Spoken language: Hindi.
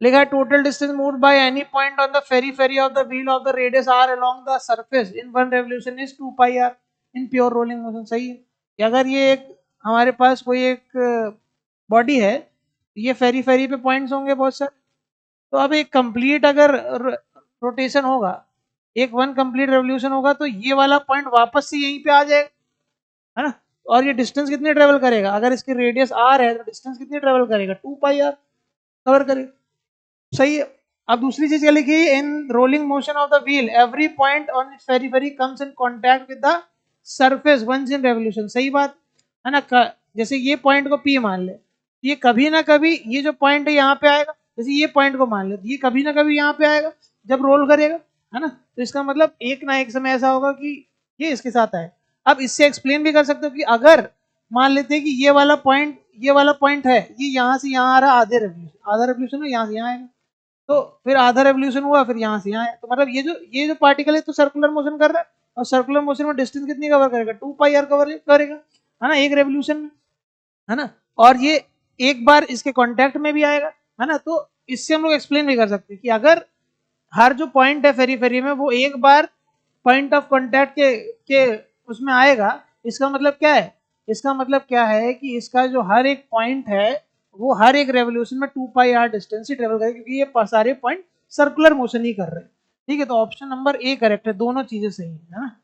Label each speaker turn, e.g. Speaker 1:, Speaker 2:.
Speaker 1: लिखा है total distance moved by any point on the periphery of the wheel of the radius R along the surface in one revolution is 2 pi R in pure rolling motion. सही है कि अगर ये एक हमारे पास कोई एक बॉडी है, ये फेरी फेरी पे पॉइंट्स होंगे बहुत सारे, तो अब एक कंप्लीट अगर रोटेशन होगा, एक वन कंप्लीट रेवोल्यूशन होगा, तो ये वाला पॉइंट वापस से यहीं पे आ जाएगा, है ना। और ये डिस्टेंस कितनी ट्रेवल करेगा, अगर इसकी रेडियस आर है तो डिस्टेंस कितनी ट्रेवल करेगा, 2 पाई आर कवर करेगा। सही है। अब दूसरी चीज क्या लिखी है, in rolling motion of the wheel every point on its periphery comes in contact with the surface once in revolution. सही बात है ना। जैसे ये पॉइंट को पी मान ले, ये कभी ना कभी ये जो पॉइंट है यहाँ पे आएगा, जैसे ये पॉइंट को मान ले, ये कभी ना कभी यहाँ पे आएगा जब रोल करेगा, है ना। तो इसका मतलब एक ना एक समय ऐसा होगा कि ये इसके साथ आए। अब इससे एक्सप्लेन भी कर सकते हो कि अगर मान लेते हैं कि ये वाला पॉइंट है, ये यहाँ से यहाँ आ रहा है, आधा रेवोल्यूशन में यहाँ से यहाँ आएगा, तो फिर आधा रेवोल्यूशन हुआ, फिर यहाँ से यहाँ आया, तो मतलब ये जो पार्टिकल है तो सर्कुलर मोशन कर रहा है, और सर्कुलर मोशन में डिस्टेंस कितनी कवर करेगा, 2 पाई आर कवर करेगा, है ना, एक रेवोल्यूशन में, है ना। और ये एक बार इसके कांटेक्ट में भी आएगा, है ना। तो इससे हम लोग एक्सप्लेन भी कर सकते हैं कि अगर हर जो पॉइंट है फेरी फेरी में वो एक बार पॉइंट ऑफ कांटेक्ट के उसमें आएगा, इसका मतलब क्या है, इसका मतलब क्या है कि इसका जो हर एक पॉइंट है वो हर एक रेवोल्यूशन में 2 pi are distance he travel करेगा, क्योंकि ये सारे पॉइंट सर्कुलर मोशन ही कर रहे हैं। ठीक है, तो ऑप्शन नंबर ए करेक्ट है, दोनों चीजें सही है ना।